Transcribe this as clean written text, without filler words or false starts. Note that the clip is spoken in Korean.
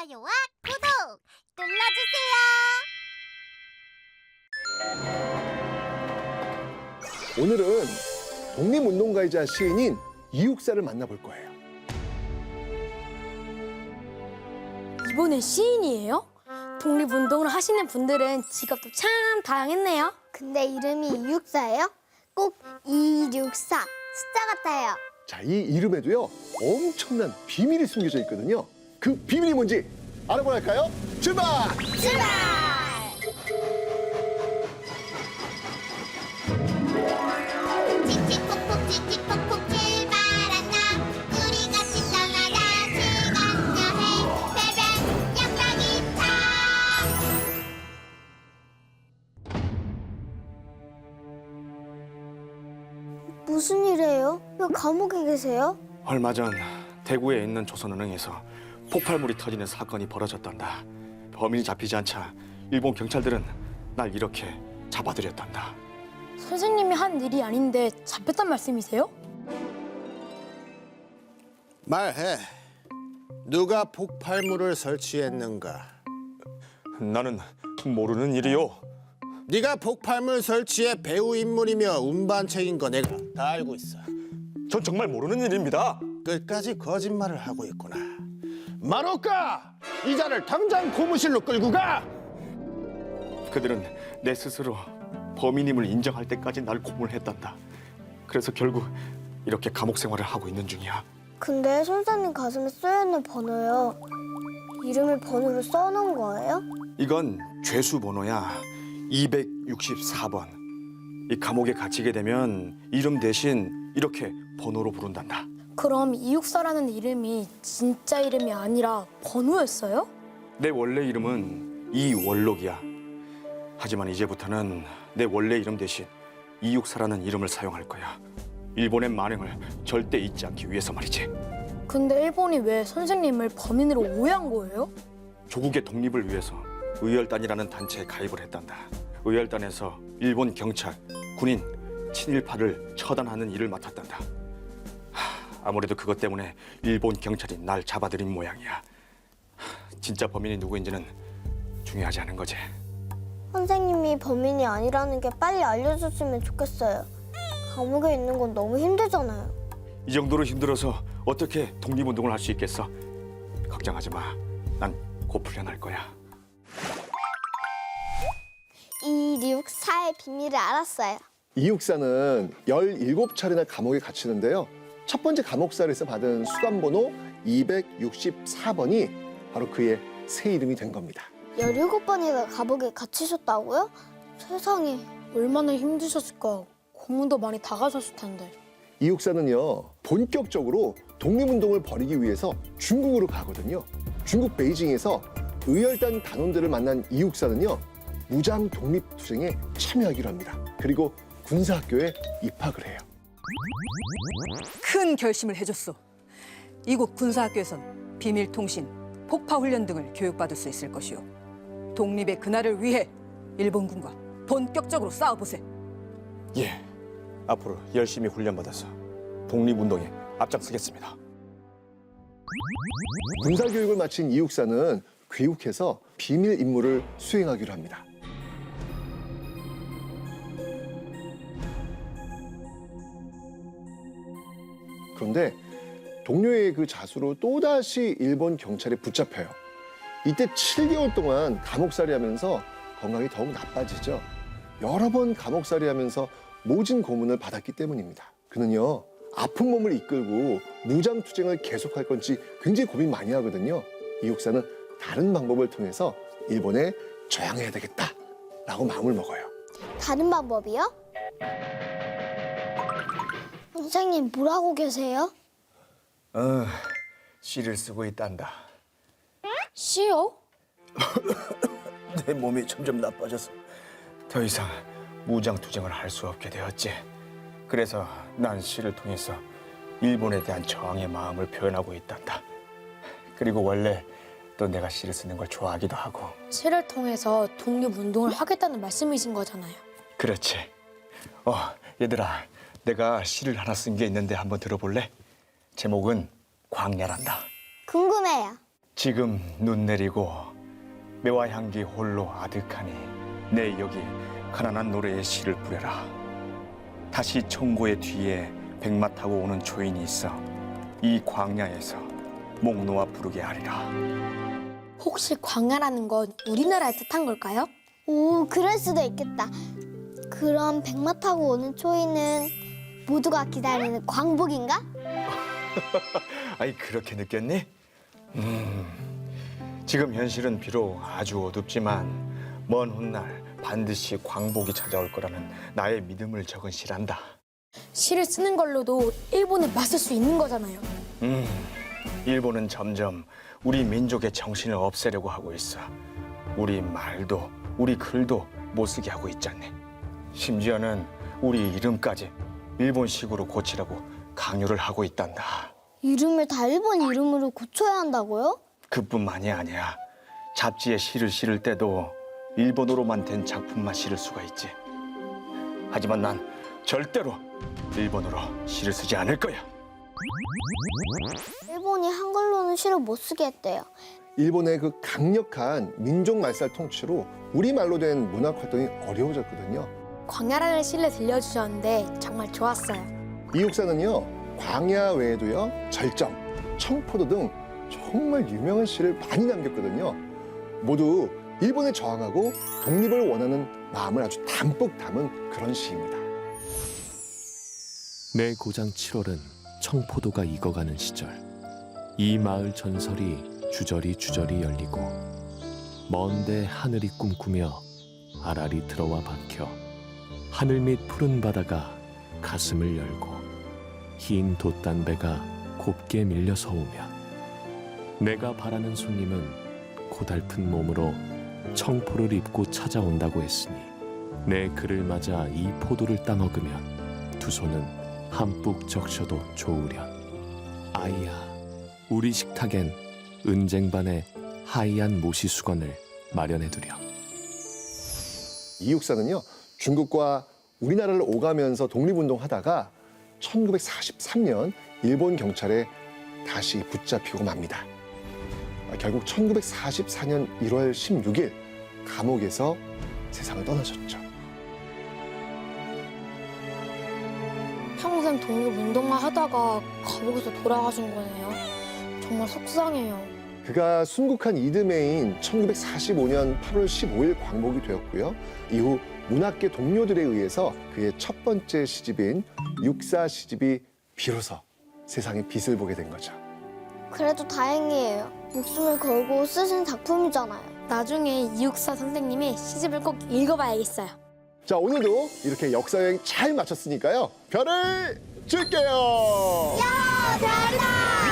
좋아요와 구독 눌러주세요. 오늘은 독립운동가이자 시인인 이육사를 만나볼 거예요. 이번엔 시인이에요? 독립운동을 하시는 분들은 직업도 참 다양했네요. 근데 이름이 이육사예요? 꼭 264 숫자 같아요. 자, 이 이름에도요 엄청난 비밀이 숨겨져 있거든요. 그 비밀이 뭔지 알아보러 갈까요? 출발! 출발! 칙칙폭폭 칙칙폭폭 출발한다. 우리 같이 떠나자 시간 여행 배변 양락이차. 무슨 일이에요? 왜 감옥에 계세요? 얼마 전 대구에 있는 조선은행에서 폭발물이 터지는 사건이 벌어졌단다. 범인이 잡히지 않자 일본 경찰들은 날 이렇게 잡아들였단다. 선생님이 한 일이 아닌데 잡혔단 말씀이세요? 말해. 누가 폭발물을 설치했는가? 나는 모르는 일이요. 네가 폭발물 설치의 배후 인물이며 운반책인 거 내가 다 알고 있어. 전 정말 모르는 일입니다. 끝까지 거짓말을 하고 있구나. 마로카! 이자를 당장 고무실로 끌고 가! 그들은 내 스스로 범인임을 인정할 때까지 날 고문했단다. 그래서 결국 이렇게 감옥 생활을 하고 있는 중이야. 근데 선생님 가슴에 쓰여있는 번호요. 이름을 번호로 써놓은 거예요? 이건 죄수 번호야. 264번. 이 감옥에 갇히게 되면 이름 대신 이렇게 번호로 부른단다. 그럼 이육사라는 이름이 진짜 이름이 아니라 번호였어요? 내 원래 이름은 이월록이야. 하지만 이제부터는 내 원래 이름 대신 이육사라는 이름을 사용할 거야. 일본의 만행을 절대 잊지 않기 위해서 말이지. 근데 일본이 왜 선생님을 범인으로 오해한 거예요? 조국의 독립을 위해서 의열단이라는 단체에 가입을 했단다. 의열단에서 일본 경찰, 군인, 친일파를 처단하는 일을 맡았단다. 아무래도 그것 때문에 일본 경찰이 날 잡아들인 모양이야. 진짜 범인이 누구인지는 중요하지 않은 거지. 선생님이 범인이 아니라는 게 빨리 알려줬으면 좋겠어요. 감옥에 있는 건 너무 힘들잖아요. 이 정도로 힘들어서 어떻게 독립운동을 할 수 있겠어? 걱정하지 마. 난 곧 풀려날 거야. 264의 비밀을 알았어요. 이육사는 17차례나 감옥에 갇히는데요. 첫 번째 감옥살에서 받은 수감번호 264번이 바로 그의 새 이름이 된 겁니다. 17번이나 감옥에 갇히셨다고요? 세상에. 얼마나 힘드셨을까. 고문도 많이 당하셨을 텐데. 이육사는요 본격적으로 독립운동을 벌이기 위해서 중국으로 가거든요. 중국 베이징에서 의열단 단원들을 만난 이육사는요 무장 독립투쟁에 참여하기로 합니다. 그리고 군사학교에 입학을 해요. 큰 결심을 해줬소. 이곳 군사학교에선 비밀 통신, 폭파 훈련 등을 교육받을 수 있을 것이오. 독립의 그날을 위해 일본군과 본격적으로 싸워보세. 예, 앞으로 열심히 훈련받아서 독립운동에 앞장서겠습니다. 군사교육을 마친 이육사는 귀국해서 비밀 임무를 수행하기로 합니다. 그런데 동료의 그 자수로 또다시 일본 경찰에 붙잡혀요. 이때 7개월 동안 감옥살이 하면서 건강이 더욱 나빠지죠. 여러 번 감옥살이 하면서 모진 고문을 받았기 때문입니다. 그는요, 아픈 몸을 이끌고 무장투쟁을 계속할 건지 굉장히 고민 많이 하거든요. 이육사는 다른 방법을 통해서 일본에 저항해야 되겠다라고 마음을 먹어요. 다른 방법이요? 선생님, 뭘 하고 계세요? 시를 쓰고 있단다. 시요? 내 몸이 점점 나빠져서 더 이상 무장투쟁을 할 수 없게 되었지. 그래서 난 시를 통해서 일본에 대한 저항의 마음을 표현하고 있단다. 그리고 원래 또 내가 시를 쓰는 걸 좋아하기도 하고. 시를 통해서 독립운동을 하겠다는 말씀이신 거잖아요. 그렇지. 얘들아, 내가 시를 하나 쓴 게 있는데 한번 들어볼래? 제목은 광야란다. 궁금해요. 지금 눈 내리고 매화 향기 홀로 아득하니 내 여기 가난한 노래의 시를 뿌려라. 다시 청고의 뒤에 백마 타고 오는 초인이 있어 이 광야에서 목 놓아 부르게 하리라. 혹시 광야라는 건 우리나라의 뜻한 걸까요? 오, 그럴 수도 있겠다. 그럼 백마 타고 오는 초이는 모두가 기다리는 광복인가? 아이 그렇게 느꼈니? 지금 현실은 비록 아주 어둡지만 먼 훗날 반드시 광복이 찾아올 거라는 나의 믿음을 적은 시란다. 시를 쓰는 걸로도 일본에 맞설 수 있는 거잖아요. 일본은 점점 우리 민족의 정신을 없애려고 하고 있어. 우리 말도 우리 글도 못 쓰게 하고 있잖니. 심지어는 우리 이름까지 일본식으로 고치라고 강요를 하고 있단다. 이름을 다 일본 이름으로 고쳐야 한다고요? 그뿐만이 아니야. 잡지에 시를 실을 때도 일본어로만 된 작품만 실을 수가 있지. 하지만 난 절대로 일본어로 시를 쓰지 않을 거야. 일본이 한글로는 시를 못 쓰게 했대요. 일본의 그 강력한 민족 말살 통치로 우리말로 된 문학 활동이 어려워졌거든요. 광야라는 시를 들려주셨는데 정말 좋았어요. 이육사는요, 광야 외에도요, 절정, 청포도 등 정말 유명한 시를 많이 남겼거든요. 모두 일본에 저항하고 독립을 원하는 마음을 아주 담뿍 담은 그런 시입니다. 내 고장 7월은 청포도가 익어가는 시절. 이 마을 전설이 주저리 열리고 먼데 하늘이 꿈꾸며 아랄이 들어와 박혀 하늘 밑 푸른 바다가 가슴을 열고 흰 돛단배가 곱게 밀려서 오면 내가 바라는 손님은 고달픈 몸으로 청포를 입고 찾아온다고 했으니 내 그를 맞아 이 포도를 따먹으면 두 손은 한뿍 적셔도 좋으련. 아이야, 우리 식탁엔 은쟁반의 하얀 모시수건을 마련해두렴. 이육사는요, 중국과 우리나라를 오가면서 독립운동하다가 1943년 일본 경찰에 다시 붙잡히고 맙니다. 결국 1944년 1월 16일 감옥에서 세상을 떠나셨죠. 평생 독립운동만 하다가 감옥에서 돌아가신 거네요. 정말 속상해요. 그가 순국한 이듬해인 1945년 8월 15일 광복이 되었고요. 이후 문학계 동료들에 의해서 그의 첫 번째 시집인 육사 시집이 비로소 세상의 빛을 보게 된 거죠. 그래도 다행이에요. 목숨을 걸고 쓰신 작품이잖아요. 나중에 이육사 선생님의 시집을 꼭 읽어봐야겠어요. 자, 오늘도 이렇게 역사여행 잘 마쳤으니까요. 별을 줄게요. 야, 잘한다!